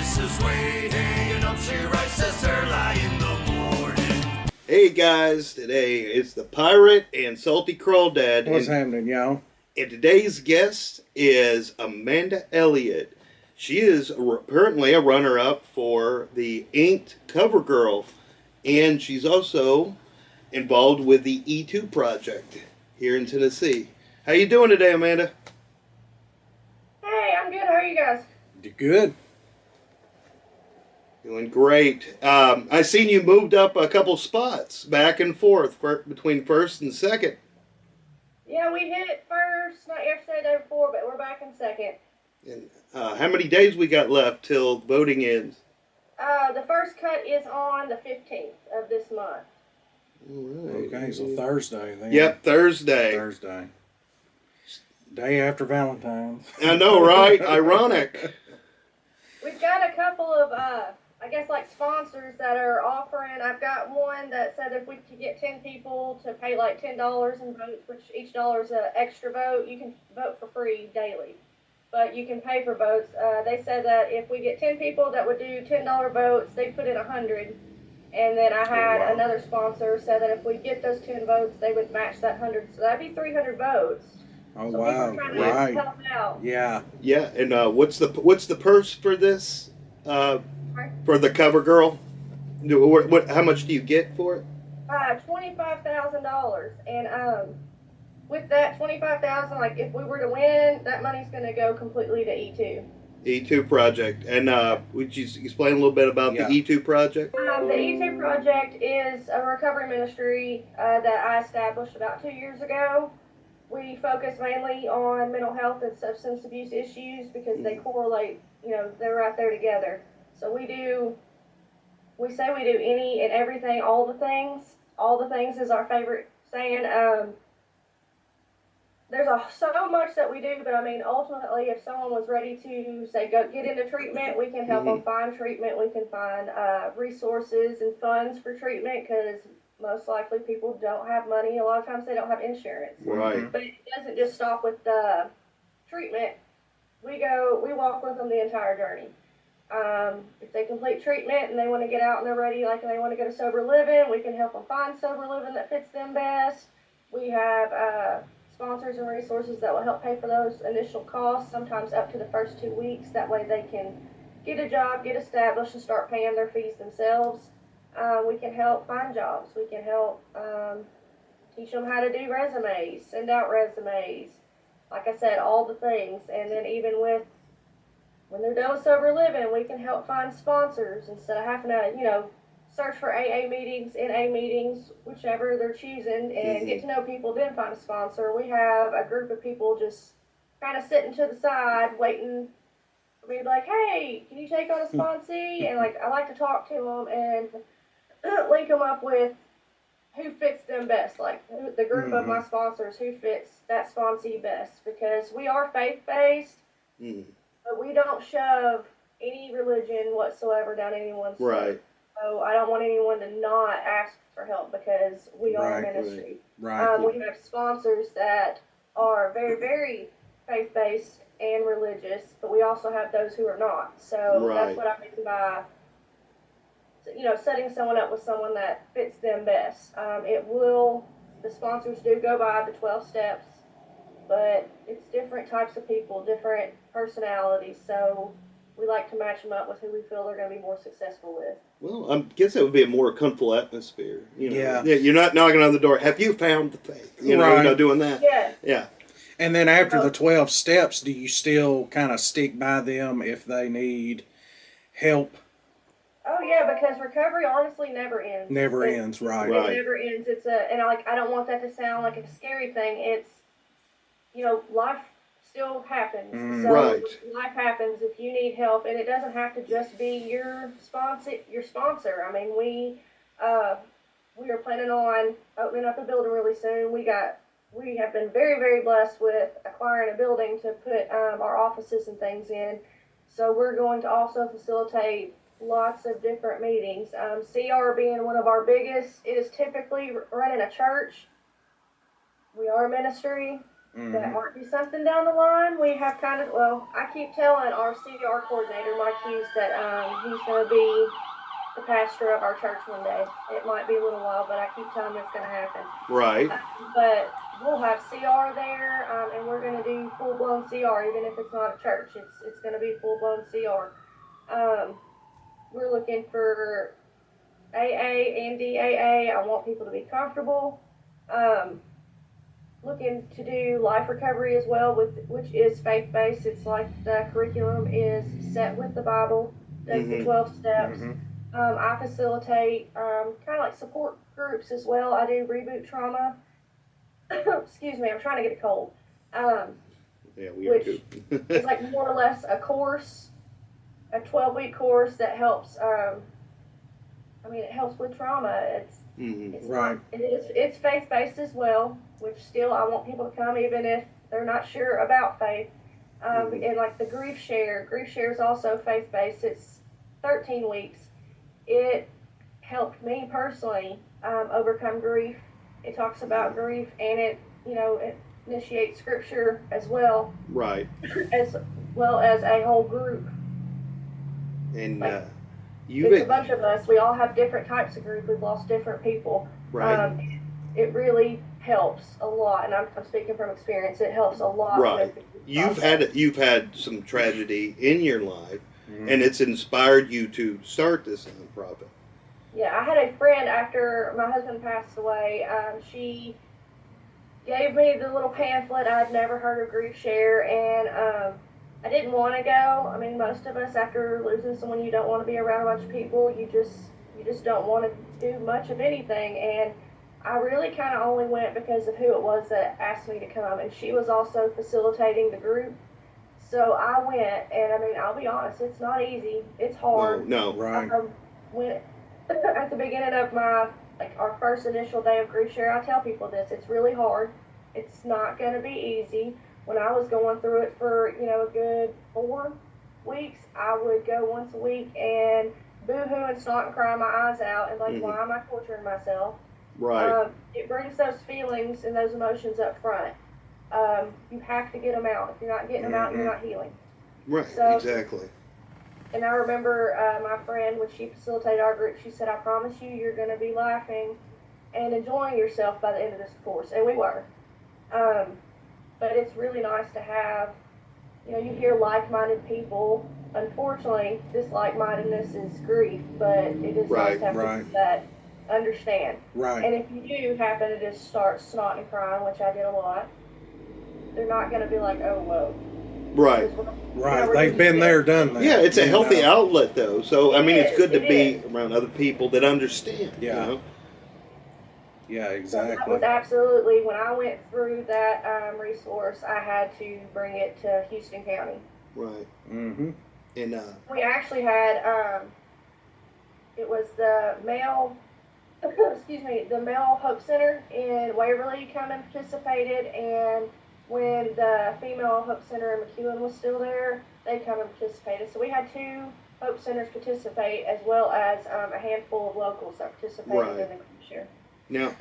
Lisa's way hanging up, she writes us early in the morning. Hey guys, today it's the Pirate and Salty Crawdad. What's happening, y'all? And today's guest is Amanda Elliot. She is currently a runner-up for the Inked Cover Girl, and she's also involved with the E2 project here in Tennessee. How you doing today, Amanda? Hey, I'm good. How are you guys? You good? Doing great. I seen you moved up a couple spots back and forth between first and second. Yeah, we hit first, not yesterday, the day before, but we're back in second. And how many days we got left till voting ends? The first cut is on the 15th of this month. All right. Okay, so Thursday then. Yep, Thursday. Thursday. Day after Valentine's. I know, right? Ironic. We've got a couple of, I guess, like sponsors that are offering. I've got one that said if we could get 10 people to pay like $10 in votes, which each dollar is an extra vote, you can vote for free daily. But you can pay for votes. They said that if we get 10 people that would do $10 votes, they put in 100. And then I had another sponsor said that if we get those 10 votes, they would match that 100. So that'd be 300 votes. Oh, so wow. People are trying to Right. help out. Yeah. Yeah, and what's the purse for this? For the cover girl? How much do you get for it? $25,000. And with that $25,000, like if we were to win, that money's going to go completely to E2. E2 project. And would you explain a little bit about the E2 project? The E2 project is a recovery ministry that I established about 2 years ago. We focus mainly on mental health and substance abuse issues because they correlate, they're right there together. So we say we do any and everything, all the things. All the things is our favorite saying. There's so much that we do, but I mean, ultimately, if someone was ready to say, go get into treatment, we can help them find treatment. We can find resources and funds for treatment because most likely people don't have money. A lot of times they don't have insurance. Right. But it doesn't just stop with the treatment. We walk with them the entire journey. If they complete treatment and they want to get out and they're ready, like they want to go to sober living, we can help them find sober living that fits them best. We have sponsors and resources that will help pay for those initial costs, sometimes up to the first 2 weeks. That way they can get a job, get established, and start paying their fees themselves. We can help find jobs. We can help teach them how to do resumes, send out resumes. Like I said, all the things. And then even when they're done with sober living, we can help find sponsors instead of having to, search for AA meetings, NA meetings, whichever they're choosing, and get to know people, then find a sponsor. We have a group of people just kind of sitting to the side, waiting for me to be like, hey, can you take on a sponsee? And I like to talk to them and link them up with who fits them best, like the group of my sponsors, who fits that sponsee best, because we are faith-based, but we don't shove any religion whatsoever down anyone's throat. Right. So I don't want anyone to not ask for help because we are a ministry. Right. We have sponsors that are very, very faith-based and religious, but we also have those who are not. So that's what I mean by setting someone up with someone that fits them best. The sponsors do go by the 12 steps, but it's different types of people, different personalities, so we like to match them up with who we feel they're going to be more successful with. Well, I guess it would be a more comfortable atmosphere. Yeah. You're not knocking on the door, have you found the faith? You're not doing that. Yeah. Yeah. And then after the 12 steps, do you still kind of stick by them if they need help? Oh yeah, because recovery honestly never ends. Never ends, right? It never ends. I don't want that to sound like a scary thing. It's, life still happens. So life happens. If you need help, and it doesn't have to just be your sponsor. I mean, we are planning on opening up a building really soon. We have been very, very blessed with acquiring a building to put our offices and things in. So we're going to also facilitate lots of different meetings. CR being one of our biggest, it is typically run in a church. We are a ministry. That might be something down the line. We have kind of, well, I keep telling our CDR coordinator, Mike Hughes, that he's going to be the pastor of our church one day. It might be a little while, but I keep telling him it's going to happen. Right. But we'll have CR there, and we're going to do full-blown CR, even if it's not a church. It's going to be full-blown CR. We're looking for AA and DAA. I want people to be comfortable. Looking to do life recovery as well, which is faith-based. It's like the curriculum is set with the Bible, does the 12 steps. I facilitate kind of like support groups as well. I do reboot trauma. Excuse me, I'm trying to get a cold. Yeah, we are too. It's like more or less a course, a 12-week course that helps. It helps with trauma. It's Right. It's faith-based as well, which still I want people to come even if they're not sure about faith. And like the grief share is also faith-based. It's 13 weeks. It helped me personally overcome grief. It talks about grief, and it initiates scripture as well. Right. As well as a whole group. And it's a bunch of us. We all have different types of grief. We've lost different people. Right. It really helps a lot, and I'm speaking from experience. It helps a lot. Right. You've had some tragedy in your life, and it's inspired you to start this nonprofit. Yeah, I had a friend after my husband passed away. She gave me the little pamphlet. I'd never heard of Grief Share, and I didn't want to go. I mean, most of us, after losing someone, you don't want to be around a bunch of people. You just don't want to do much of anything. And I really kind of only went because of who it was that asked me to come. And she was also facilitating the group. So I went, and I mean, I'll be honest, it's not easy. It's hard. No. Right. When at the beginning of our first initial day of Grief Share, I tell people this: it's really hard. It's not going to be easy. When I was going through it for, a good 4 weeks, I would go once a week and boo-hoo and snot and cry my eyes out and why am I torturing myself? Right. It brings those feelings and those emotions up front. You have to get them out. If you're not getting them out, you're not healing. Right, So, exactly. And I remember my friend, when she facilitated our group, she said, I promise you're going to be laughing and enjoying yourself by the end of this course. And we were. But it's really nice to have, you hear like-minded people. Unfortunately, this like-mindedness is grief, but it is nice to have people that understand. Right. And if you do happen to just start snotting and crying, which I did a lot, they're not going to be like, oh, whoa. Right. Right. They've been there, done that. Yeah, it's a healthy outlet, though. So, I mean, it's good to be around other people that understand. Yeah. Yeah, exactly. So that was absolutely, when I went through that resource, I had to bring it to Houston County. Right. Mm-hmm. And we actually had, it was the male Hope Center in Waverly come and participated, and when the female Hope Center in McEwen was still there, they come and participated. So we had 2 Hope Centers participate, as well as a handful of locals that participated in the Grief Share. Now,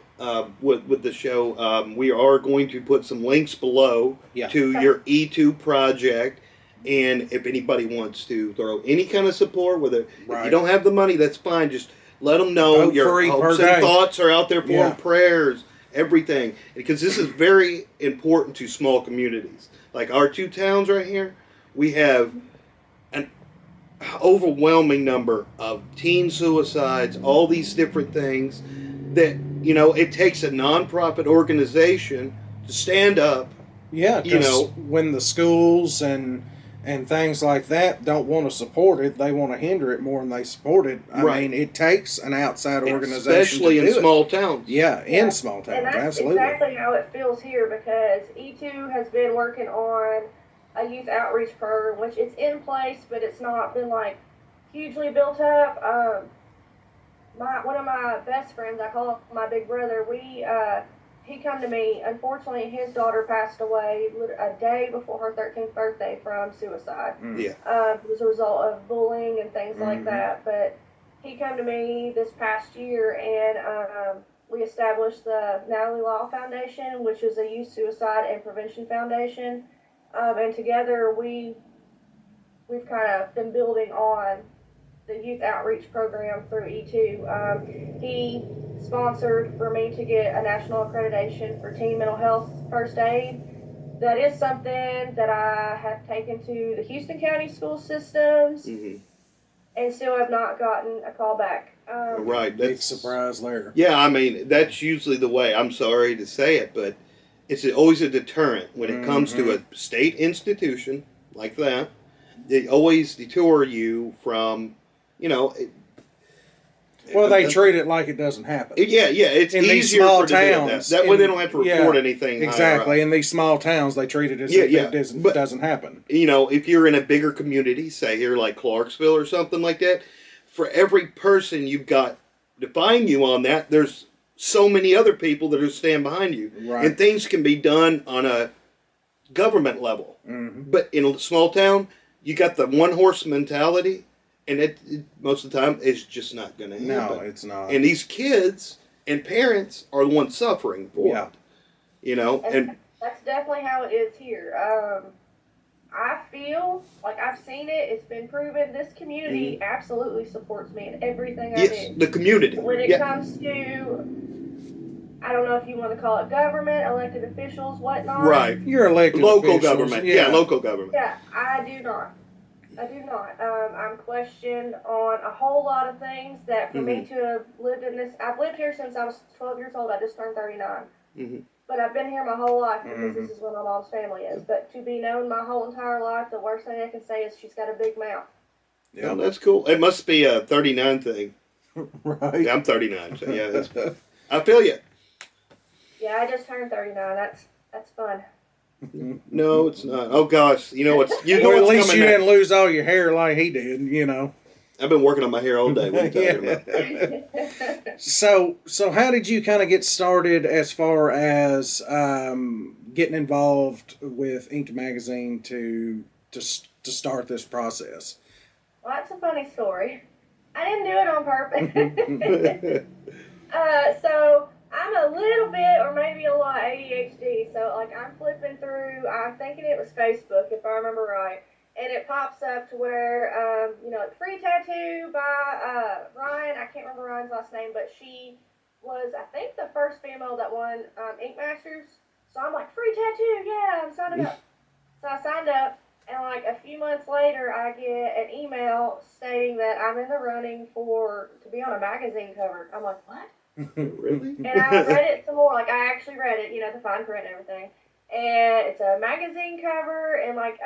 with the show, we are going to put some links below to your E2 project. And if anybody wants to throw any kind of support, whether if you don't have the money, that's fine. Just let them know your hopes and thoughts are out there for them, prayers, everything. Because this is very important to small communities. Like our 2 towns right here, we have an overwhelming number of teen suicides, all these different things that, it takes a nonprofit organization to stand up. Yeah, when the schools and things like that don't want to support it, they want to hinder it more than they support it. I mean, it takes an outside organization, especially in small towns. Yeah, in small towns, and that's absolutely. exactly how it feels here, because E2 has been working on a youth outreach program, which it's in place, but it's not been hugely built up. One of my best friends, I call him my big brother, he come to me. Unfortunately, his daughter passed away a day before her 13th birthday from suicide. Yeah. It was a result of bullying and things like that. But he come to me this past year, and we established the Natalie Law Foundation, which is a youth suicide and prevention foundation. And together we've kind of been building on the youth outreach program through E2. He sponsored for me to get a national accreditation for teen mental health first aid. That is something that I have taken to the Houston County school systems and still have not gotten a call back. Right. Big surprise there. Yeah, I mean, that's usually the way. I'm sorry to say it, but it's always a deterrent when it comes to a state institution like that. They always detour you from, you know. Well, they treat it like it doesn't happen. Yeah, it's in easier these small for them towns. that way they don't have to report anything. Exactly. In these small towns, they treat it as if it doesn't happen. You know, if you're in a bigger community, say here like Clarksville or something like that, for every person you've got defying you on that, there's so many other people that are stand behind you. Right. And things can be done on a government level. But in a small town, you got the one horse mentality. And it most of the time, it's just not going to happen. No, it's not. And these kids and parents are the ones suffering for it. You know? And that's definitely how it is here. I feel like I've seen it. It's been proven. This community absolutely supports me in everything I do. yes, the community. When it comes to, I don't know if you want to call it government, elected officials, whatnot. Right. You're elected local officials. government. Yeah, local government. Yeah, I do not. I'm questioned on a whole lot of things that for me to have lived in this, I've lived here since I was 12 years old. I just turned 39. But I've been here my whole life because this is where my mom's family is. But to be known my whole entire life, the worst thing I can say is she's got a big mouth. Yeah, that's cool. It must be a 39 thing. Right. Yeah, I'm 39, so yeah, that's cool. I feel you. Yeah, I just turned 39. That's fun. No, it's not. Oh gosh, you know what's you know Well, at what's least coming you next. didn't lose all your hair like he did, you know. I've been working on my hair all day. What are you talking about? So how did you kind of get started as far as getting involved with Inked Magazine to start this process? Well, that's a funny story. I didn't do it on purpose. So I'm a little bit, or maybe a lot, ADHD. So like I'm flipping through. I'm thinking it was Facebook, if I remember right, and it pops up to where like free tattoo by Ryan. I can't remember Ryan's last name, but she was, I think, the first female that won Ink Masters. So I'm like, free tattoo, yeah, I'm signing up. So I signed up. And like a few months later, I get an email stating that I'm in the running to be on a magazine cover. I'm like, what? Really? And I read it some more. Like I actually read it, the fine print and everything. And it's a magazine cover. And like,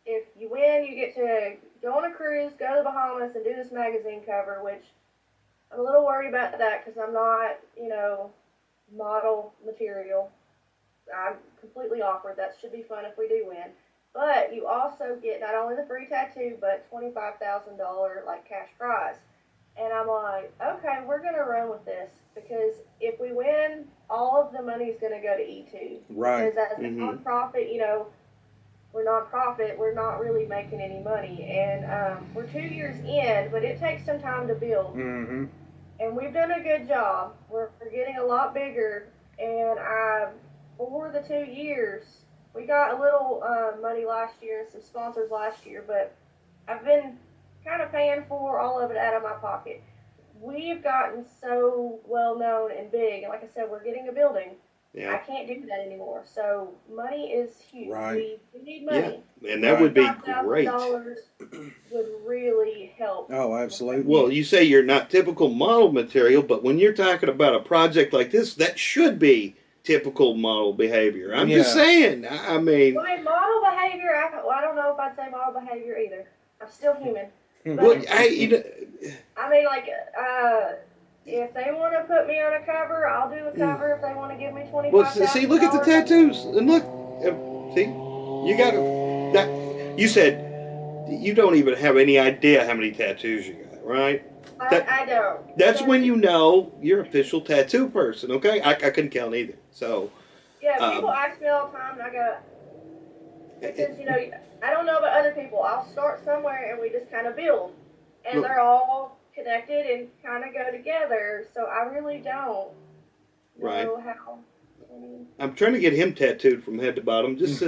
if you win, you get to go on a cruise, go to the Bahamas, and do this magazine cover. Which I'm a little worried about that because I'm not, model material. I'm completely awkward. That should be fun if we do win. But you also get not only the free tattoo, but $25,000 like cash prize. And I'm like, okay, we're gonna run with this because if we win, all of the money's gonna go to E2. Right. Because as a nonprofit, we're nonprofit, we're not really making any money, and we're 2 years in, but it takes some time to build. And we've done a good job. We're getting a lot bigger, and for the 2 years. We got a little money last year, some sponsors last year, but I've been kind of paying for all of it out of my pocket. We've gotten so well known and big, and like I said, we're getting a building. Yeah. I can't do that anymore. So money is huge. Right. We need money. Yeah, and that would be great. $5,000 would really help. Oh, absolutely. Well, you say you're not typical model material, but when you're talking about a project like this, that should be typical model behavior. I'm just saying. I mean, model behavior. I don't know if I'd say model behavior either. I'm still human. well, I mean, like, if they want to put me on a cover, I'll do a cover. If they want to give me $25,000. well, see, look at the tattoos and look. See, you got that. You said you don't even have any idea how many tattoos you got, right? I don't. That's when you know you're an official tattoo person, okay? I couldn't count either. So yeah, people ask me all the time, and I go, because I don't know about other people. I'll start somewhere, and we just kind of build, and they're all connected and kind of go together. So I really don't Right. know how many. I'm trying to get him tattooed from head to bottom, just so,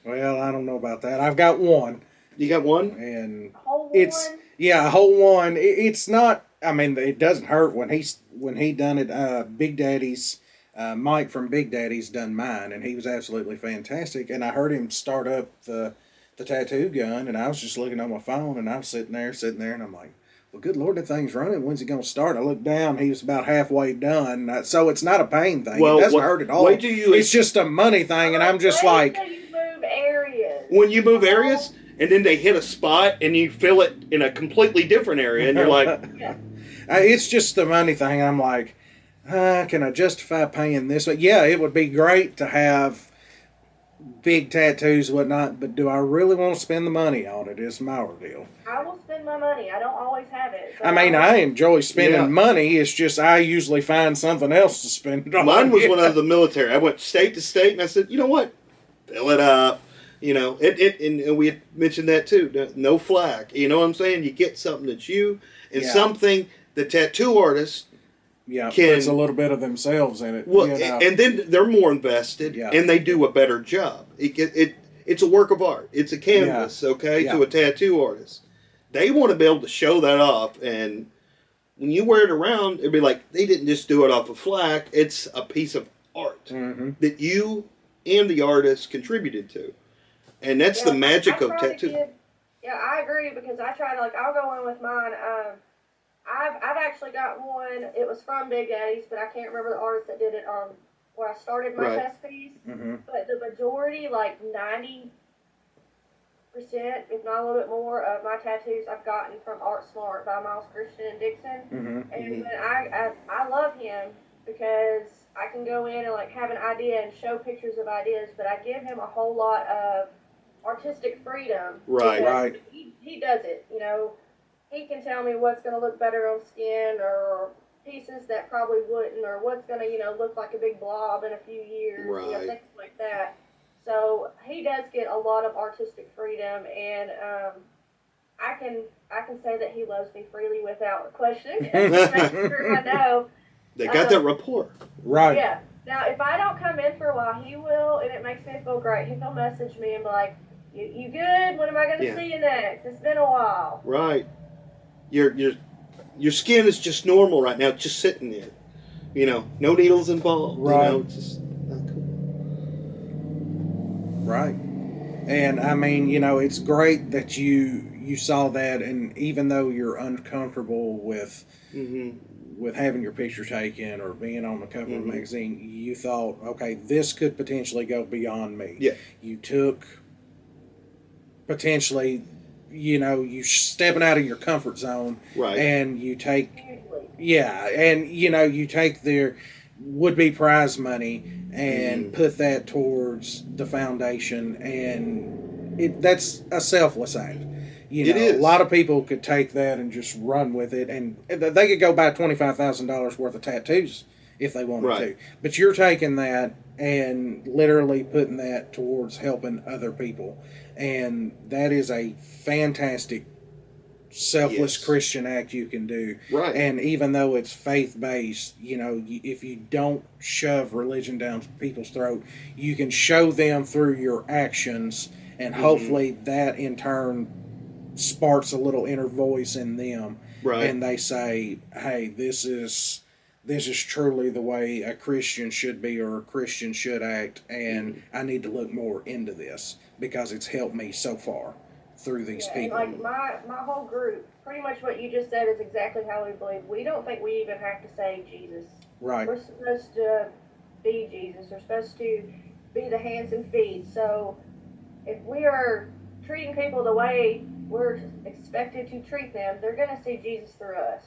Well, I don't know about that. I've got one. You got one? And A whole it's one? a whole one. It's not. I mean, it doesn't hurt when he done it. Big Daddy's Mike from Big Daddy's done mine, and he was absolutely fantastic. And I heard him start up the tattoo gun, and I was just looking on my phone, and I was sitting there, and I'm like, well, good Lord, that thing's running. When's it gonna start? I looked down. He was about halfway done. So it's not a pain thing. Well, it doesn't hurt at all. wait till you- It's just a money thing, and I'm just Wait like, till you move areas. When you move areas, and then they hit a spot, and you feel it in a completely different area, and you're like, Yeah. It's just the money thing. I'm like, can I justify paying this? But yeah, it would be great to have big tattoos and whatnot, but do I really want to spend the money on it? Is my ordeal. I will spend my money. I don't always have it. So I mean, I enjoy spending Yeah. money. It's just I usually find something else to spend it on. mine was when I was in the military. I went state to state, and I said, you know what? Fill it up. And we had mentioned that too. No flack. You know what I'm saying? You get something that's you, and Yeah. something the tattoo artist. Yeah, can- puts a little bit of themselves in it. Well, you know. and then they're more invested, Yeah. and they do a better job. It's a work of art. It's a canvas, okay, Yeah. to a tattoo artist. They want to be able to show that off, and when you wear it around, it'd be like they didn't just do it off of flack. It's a piece of art Mhm. that you and the artist contributed to, and that's the magic of tattoo. Yeah, I agree because I try to I'll go in with mine. I've actually got one. It was from Big Daddy's, but I can't remember the artist that did it. Where I started my Right. test piece, Mhm. but the majority, 90%, if not a little bit more, of my tattoos I've gotten from Art Smart by Miles Christian and Dixon. Mhm. And when I love him because I can go in and have an idea and show pictures of ideas, but I give him a whole lot of artistic freedom. Right. because Right. He does it. He can tell me what's going to look better on skin or pieces that probably wouldn't, or what's going to look like a big blob in a few years. Right. Things like that. So he does get a lot of artistic freedom, and I can say that he loves me freely without question. Make sure I know. They got that rapport. Right. Yeah. Now, if I don't come in for a while, he will, and it makes me feel great. He'll message me and be like, "You good? When am I going to Yeah. see you next? It's been a while." Right. Your skin is just normal right now, just sitting there. No needles involved. Right. It's just not cool. Right. And I mean, it's great that you saw that, and even though you're uncomfortable with Mm-hmm. having your picture taken or being on the cover of Mhm. a magazine, you thought, okay, this could potentially go beyond me. Yeah. You took potentially, you stepping out of your comfort zone, Right. and you take Usually. yeah, and you take their would-be prize money and put that towards the foundation, and that's a selfless act. It is. A lot of people could take that and just run with it, and they could go buy $25,000 worth of tattoos if they wanted Right. to. But you're taking that and literally putting that towards helping other people, and that is a fantastic selfless Yes. Christian act you can do. Right. And even though it's faith-based, if you don't shove religion down people's throat, you can show them through your actions, and hopefully that in turn sparks a little inner voice in them. Right. And they say, hey, this is truly the way a Christian should be or a Christian should act, and I need to look more into this because it's helped me so far through these Yeah, and people. my whole group, pretty much what you just said is exactly how we believe. We don't think we even have to say Jesus. Right. We're supposed to be Jesus. We're supposed to be the hands and feet. So if we are treating people the way we're expected to treat them, they're going to see Jesus through us.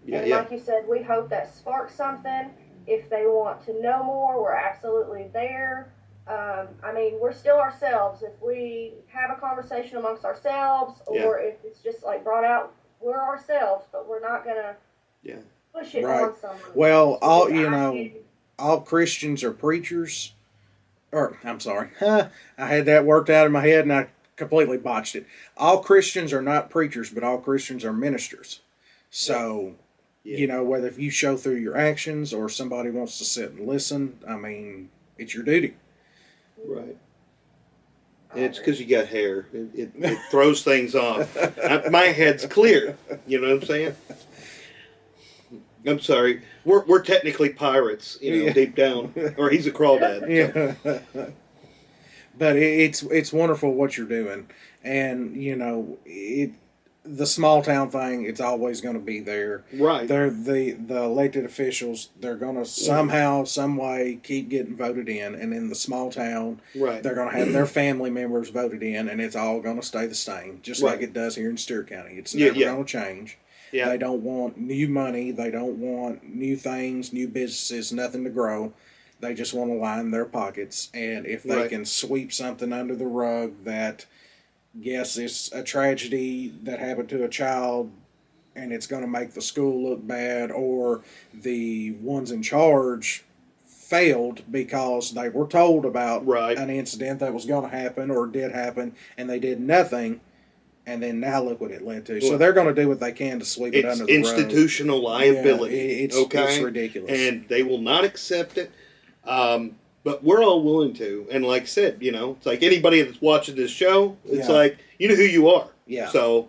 Yeah, And yeah. like you said, we hope that sparks something. If they want to know more, we're absolutely there. I mean, we're still ourselves. If we have a conversation amongst ourselves, or if it's just brought out, we're ourselves, but we're not going to Yeah. push it Right. on someone. Well, Because I all Christians are preachers. Or, I'm sorry. I had that worked out in my head and I completely botched it. All Christians are not preachers, but all Christians are ministers. So, Yeah. You know, whether if you show through your actions or somebody wants to sit and listen, I mean, it's your duty. Right. And it's because you got hair. It throws things off. My head's clear. You know what I'm saying? I'm sorry. We're technically pirates, Yeah. deep down. Or he's a crawdad. Yeah. But it's wonderful what you're doing, and the small town thing, it's always going to be there. Right. They're the elected officials. They're going to somehow, some way, keep getting voted in, and in the small town, Right. they're going to have their family members voted in, and it's all going to stay the same, just like Right. it does here in Stewart County. It's Yeah, never yeah. going to change. Yeah. They don't want new money. They don't want new things, new businesses, nothing to grow. They just want to line their pockets. And if they Right. can sweep something under the rug that, yes, it's a tragedy that happened to a child and it's going to make the school look bad, or the ones in charge failed because they were told about Right. an incident that was going to happen or did happen and they did nothing. And then now look what it led to. So they're going to do what they can to sweep it It's under the rug. institutional liability. Yeah, it's okay? ridiculous. And they will not accept it. But we're all willing to. And like I said, it's like anybody that's watching this show, it's Yeah. like, you know who you are. Yeah. So,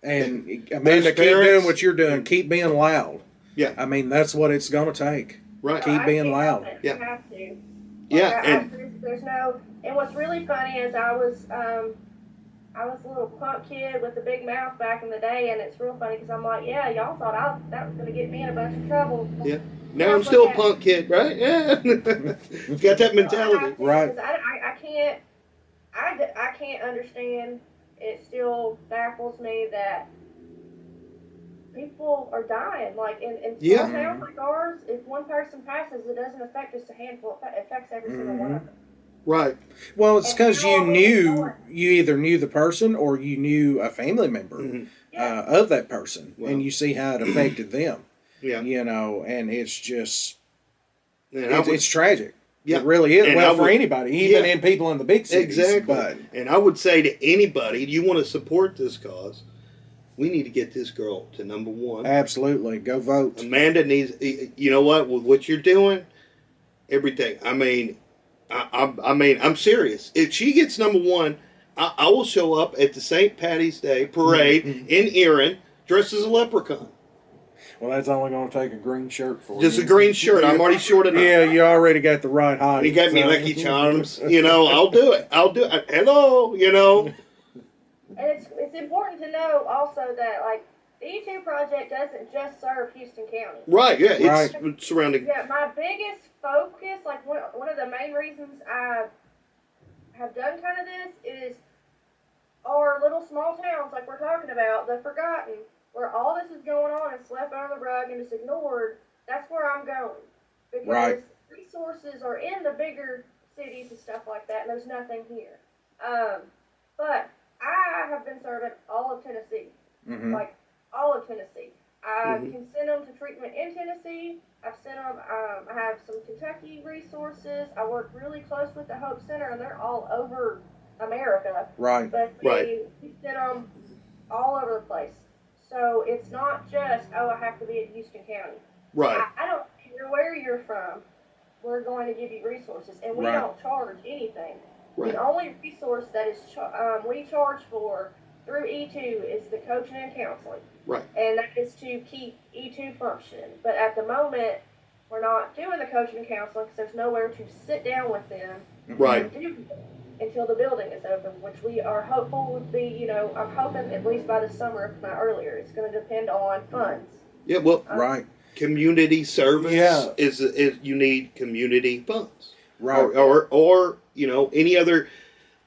And Amanda, keep parents- doing what you're doing. Keep being loud. Yeah. I mean, that's what it's going to take. Right. Keep I being can't loud. help it. Yeah. You have to. Yeah, There's no. And what's really funny is I was a little punk kid with a big mouth back in the day, and it's real funny because I'm like, yeah, y'all thought that was going to get me in a bunch of trouble. Yeah. Now I'm still a punk kid, right? Yeah. Got that mentality. Right. Because I can't understand. It still baffles me that people are dying. Like in small Yeah. towns like ours, if one person passes, it doesn't affect just a handful. It affects every single one of them. Right. Well, it's And because how you are we knew, going? you either knew the person or you knew a family member Mhm. of that person, Well. and you see how it affected them. Yeah. And it's just, And I would- it's tragic. Yeah. It really is. And Well, I for would- anybody, even yeah. in people in the big cities. Exactly. But And I would say to anybody, you want to support this cause, we need to get this girl to number one. absolutely, go vote. Amanda needs, you know what, with what you're doing, everything. I mean, I'm serious. If she gets number one, I will show up at the St. Patty's Day parade in Erin dressed as a leprechaun. Well, that's only going to take a green shirt for Just you. a green shirt. I'm already short enough. Yeah, you already got the right height. You got me so- Lucky Charms. I'll do it. Hello, And it's important to know also that like the E2 project doesn't just serve Houston County. Right, yeah. Right. It's surrounding. Yeah, my biggest focus, like one of the main reasons I have done kind of this is our little small towns like we're talking about, the forgotten, where all this is going on and swept under the rug and just ignored. That's where I'm going. Because Right. resources are in the bigger cities and stuff like that, and there's nothing here. But I have been serving all of Tennessee. Mhm. Like all of Tennessee. I Mhm. can send them to treatment in Tennessee. I've sent them. I have some Kentucky resources. I work really close with the Hope Center, and they're all over America. Right. But Right. we send them all over the place. So it's not just I have to be in Houston County. Right. I don't care where you're from. We're going to give you resources, and we Right. don't charge anything. Right. The only resource that is we charge for through E2 is the coaching and counseling. Right. And that is to keep E2 functioning. But at the moment, we're not doing the coaching and counseling because there's nowhere to sit down with them Right. and do until the building is open, which we are hopeful would be, I'm hoping at least by the summer, if not earlier. It's going to depend on funds. Yeah, well, Right. community service Yeah. is you need community funds. Right. Or any other.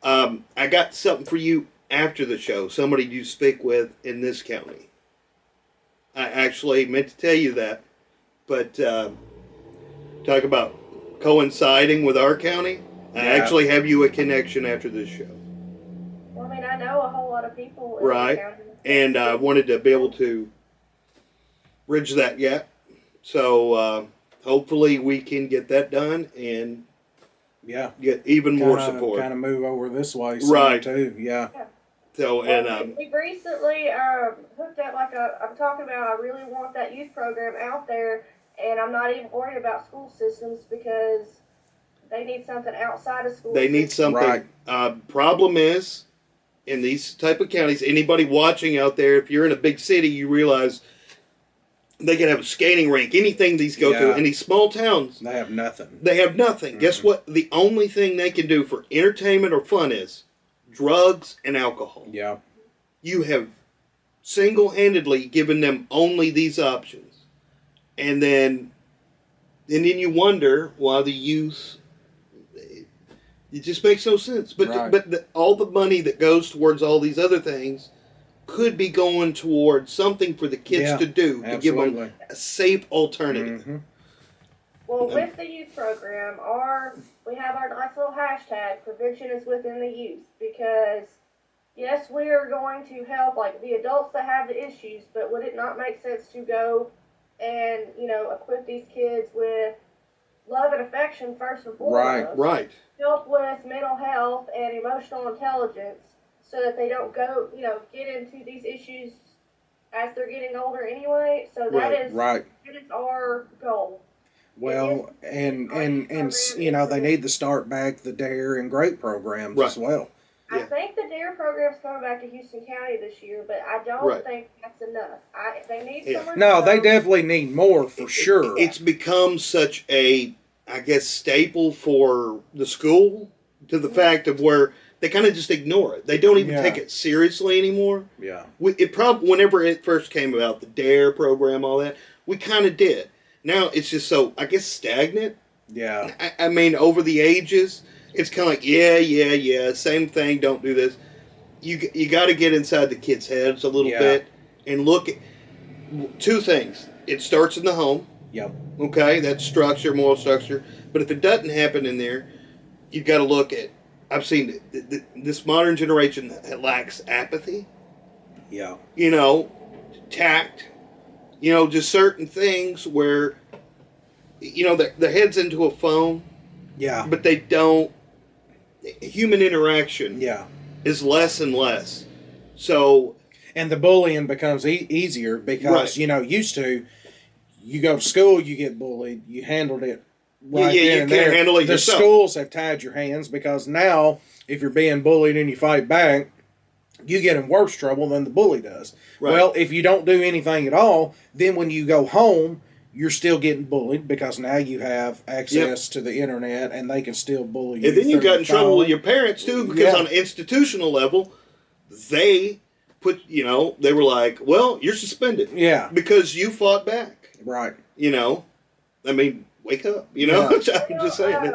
I got something for you after the show. Somebody you speak with in this county. I actually meant to tell you that, but talk about coinciding with our county. I Yeah. actually have you a connection after this show, Well, I mean, I know a whole lot of people in Right. the county. and I wanted to be able to bridge that gap. So hopefully we can get that done and Yeah. get even more support. Kind of move over this way some Right. too. Yeah. So, and we recently hooked up I'm talking about. I really want that youth program out there, and I'm not even worried about school systems because they need something outside of school. they need something. Right. Problem is, in these type of counties, anybody watching out there, if you're in a big city, you realize they can have a skating rink, anything these go to. Yeah. In these small towns, They have nothing. they have nothing. Guess what? The only thing they can do for entertainment or fun is drugs and alcohol. Yeah. You have single-handedly given them only these options, and then you wonder why the youth. It just makes no sense. But Right. all the money that goes towards all these other things could be going towards something for the kids Yeah, to do to give them absolutely. a safe alternative. Mhm. Well, with the youth program, we have our nice little hashtag, prevention is within the youth, because yes, we are going to help like the adults that have the issues, but would it not make sense to go and, equip these kids with love and affection first and foremost? Right. Help with mental health and emotional intelligence so that they don't go, get into these issues as they're getting older anyway. So that is our goal. Well, and they need to start back the DARE and GREAT programs as well. I think the DARE program's coming back to Houston County this year, but I don't think that's enough. They need someone. No, they definitely need more for sure. It's become such a, I guess, staple for the school to the fact of where they kind of just ignore it. They don't even take it seriously anymore. Yeah. Whenever it first came about, the DARE program, all that, we kind of did. Now it's just so, I guess, stagnant. Yeah. I mean, over the ages, it's kind of like, yeah, same thing, don't do this. You got to get inside the kids' heads a little bit and look at two things. It starts in the home. Yep. Okay, that's structure, moral structure. But if it doesn't happen in there, you've got to look at, I've seen this modern generation that lacks apathy. Yeah. Tact. Just certain things where, their head's into a phone. Yeah. But they don't. Human interaction. Yeah. Is less and less. So. And the bullying becomes easier because used to, you go to school, you get bullied, you handled it right there and there. You can't handle it yourself. The schools have tied your hands because now, if you're being bullied and you fight back, you get in worse trouble than the bully does. Right. Well, if you don't do anything at all, then when you go home, you're still getting bullied because now you have access to the internet and they can still bully you. And then you got in trouble with your parents too because on an institutional level, they put, they were like, well, you're suspended. Yeah. Because you fought back. Right. I mean, wake up, Yeah. I'm just saying.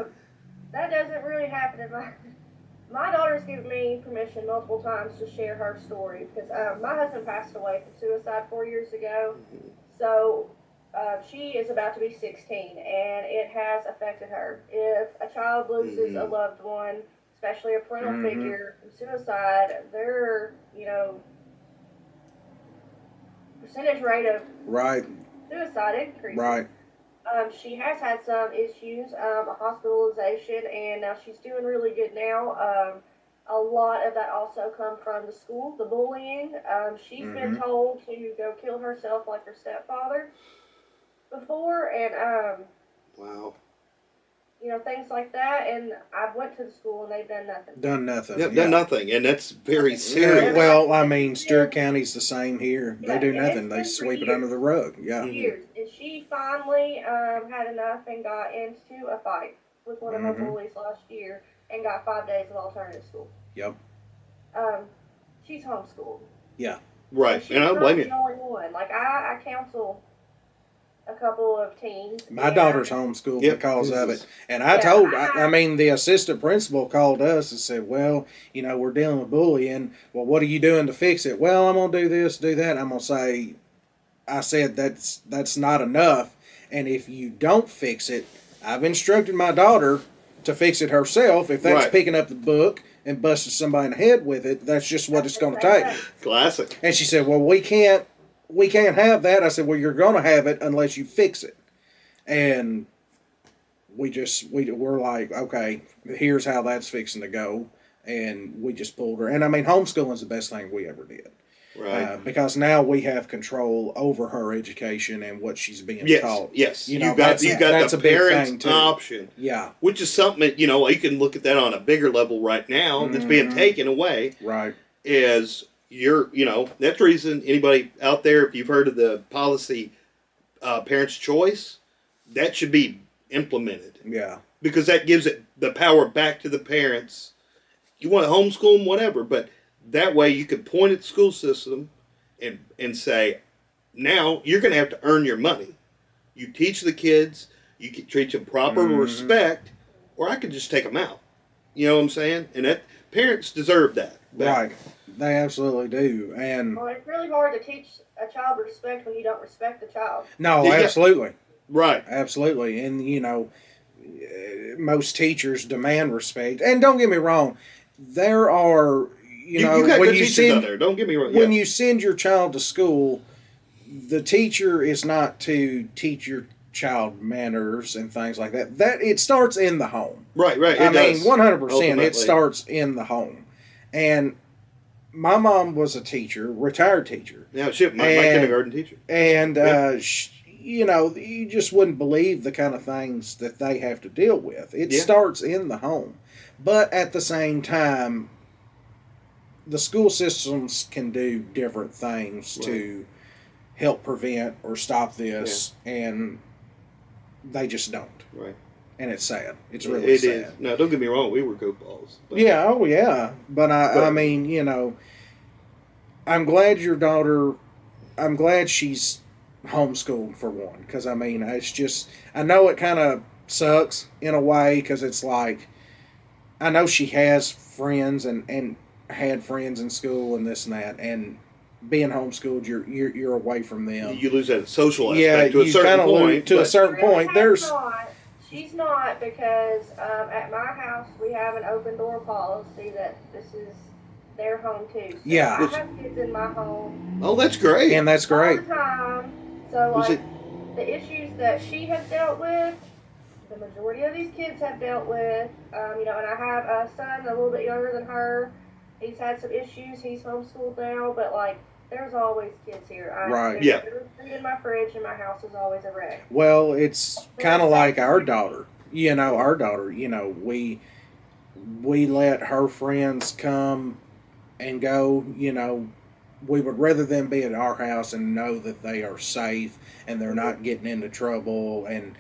That doesn't really happen in my daughter's given me permission multiple times to share her story because my husband passed away from suicide 4 years ago. So she is about to be 16, and it has affected her. If a child loses a loved one, especially a parental figure, from suicide, their percentage rate of suicide increases. Right. She has had some issues, a hospitalization, and now she's doing really good now. A lot of that also come from the school, the bullying. She's been told to go kill herself like her stepfather before, and wow. Things like that. And I went to the school and they've done nothing. Yep, done nothing, and that's very serious. Yeah, well, I mean, Stewart County's the same here. They do nothing. They sweep it under the rug. Yeah. Years. And she finally had enough and got into a fight with one of her bullies last year and got 5 days of alternative school. Yep. She's homeschooled. Yeah. Right, and I don't blame you. She's not the only one. Like, I counsel a couple of teens. My daughter's homeschooled because of it. And I mean, the assistant principal called us and said, well, we're dealing with bullying. Well, what are you doing to fix it? Well, I'm going to do this, do that. I'm going to say, I said, that's not enough. And if you don't fix it, I've instructed my daughter to fix it herself. If that's picking up the book and busting somebody in the head with it, that's just what it's going to take. Classic. And she said, well, we can't have that. I said, well, you're going to have it unless you fix it. And we're like, okay, here's how that's fixing to go. and we just pulled her. And I mean, homeschooling is the best thing we ever did. Right. Because now we have control over her education and what she's being taught. Yes. You know, got that's the a big parents thing, too. option. Yeah. Which is something that, you can look at that on a bigger level right now that's being taken away. Right. Is that's the reason anybody out there, if you've heard of the policy parents' choice, that should be implemented. Yeah. Because that gives it the power back to the parents. You want to homeschool them, whatever, but that way you can point at the school system and say, now you're going to have to earn your money. You teach the kids, you can treat them proper respect, or I could just take them out. You know what I'm saying? And that parents deserve that. Right. They absolutely do. And Well, it's really hard to teach a child respect when you don't respect the child. no, Yeah. absolutely. Right. Absolutely. And, most teachers demand respect. And don't get me wrong, there are, You got when good you teachers out send there. Don't get me wrong. when Yeah. you send your child to school, the teacher is not to teach your child manners and things like that. That it starts in the home. Right. I mean, does, 100%. It ultimately. starts in the home. And my mom was a teacher, retired teacher. Yeah, shit, my kindergarten teacher. And, you just wouldn't believe the kind of things that they have to deal with. It starts in the home. But at the same time, the school systems can do different things to help prevent or stop this, and they just don't. Right. And it's sad. It's really sad. Is. No, don't get me wrong. We were goofballs. But. Yeah, oh yeah. But I mean, I'm glad your daughter, I'm glad she's homeschooled for one. Because, I mean, it's just, I know it kind of sucks in a way because it's like, I know she has friends and had friends in school and this and that. And being homeschooled, you're away from them. You lose that social aspect to a you certain kinda lose point. to a certain point. She's not because at my house we have an open door policy that this is their home too. So Yeah. I have kids in my home. Oh, that's great. And that's great. All the time. So Was the issues that she has dealt with, the majority of these kids have dealt with. And I have a son a little bit younger than her. He's had some issues. He's homeschooled now, but there's always kids here. Right. Yeah. There's food in my fridge, and my house is always a wreck. Well, it's kind of like our daughter. Our daughter, we let her friends come and go. We would rather them be at our house and know that they are safe and they're not getting into trouble. And,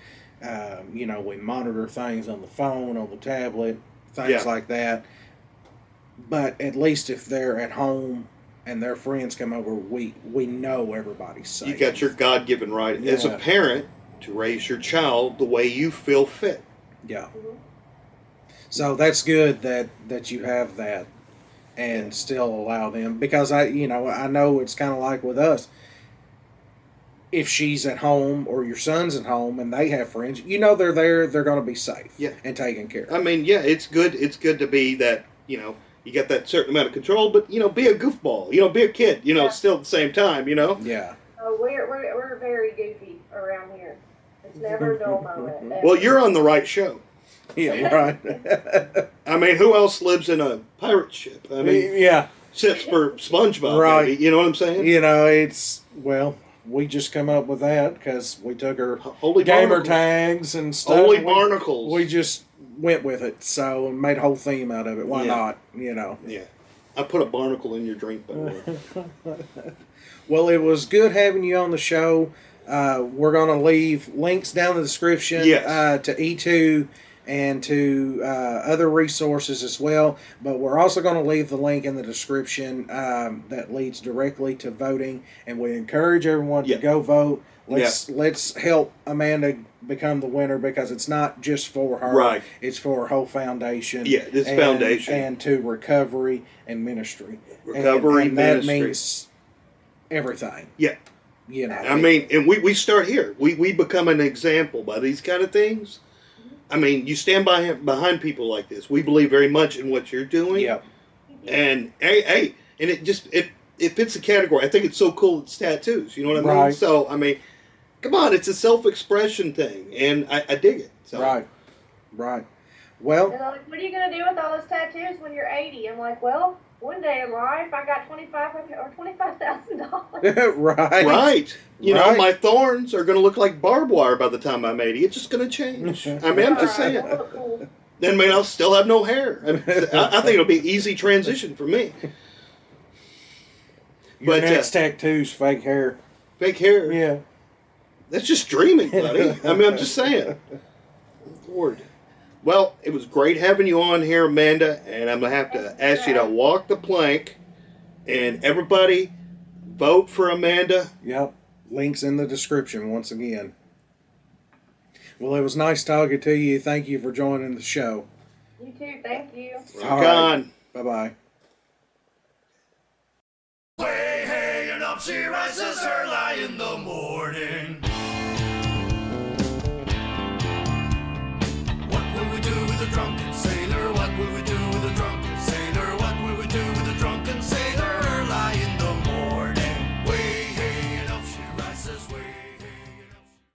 we monitor things on the phone, on the tablet, things like that. But at least if they're at home and their friends come over, we know everybody's safe. You got your God-given right as a parent to raise your child the way you feel fit. Yeah. So that's good that you have that and still allow them, because I know it's kind of like with us. If she's at home or your son's at home and they have friends, they're there, they're going to be safe and taken care of. I mean, it's good. It's good to be that, you got that certain amount of control, but, be a goofball, be a kid, still at the same time, Yeah. Oh, we're very goofy around here. It's never a dull moment. Well, you're on the right show. Yeah, right. I mean, who else lives in a pirate ship? I mean, yeah. except for SpongeBob, Right. maybe. You know what I'm saying? We just come up with that because we took our Holy gamer barnacles. tags and stuff. Holy and barnacles. We just went with it, so and made a whole theme out of it. Why not? Yeah. I put a barnacle in your drink, by the way. Well, it was good having you on the show. We're going to leave links down in the description to E2 and to other resources as well. But we're also going to leave the link in the description that leads directly to voting. And we encourage everyone to go vote. Let's help Amanda become the winner, because it's not just for her. Right. It's for her whole foundation. Yeah, this foundation. And to recovery and ministry. Recovery and that ministry. means everything. Yeah. I mean, and we start here. We become an example by these kind of things. I mean, you stand behind people like this. We believe very much in what you're doing. Yeah. And hey, and it fits the category. I think it's so cool. It's tattoos. You know what I mean? Right. So I mean, come on, it's a self-expression thing, and I dig it. So. Right. Well, And they're like, what are you going to do with all those tattoos when you're 80? I'm like, well, one day in life, I got $25,000. right. Right. You know, Right. my thorns are going to look like barbed wire by the time I'm 80. It's just going to change. I mean, I'm just Alright, saying. that'll look cool. Then, man, I'll still have no hair. I think it'll be an easy transition for me. Your But, next tattoo's fake hair. Fake hair. Yeah. That's just dreaming, buddy. I mean, I'm just saying. Lord. Well, it was great having you on here, Amanda, and I'm going to have to ask you to walk the plank. And everybody, vote for Amanda. Yep. Links in the description once again. Well, it was nice talking to you. Thank you for joining the show. You too, thank you. Rock All right. on. Bye-bye. Way hanging up, she rises early in the morning.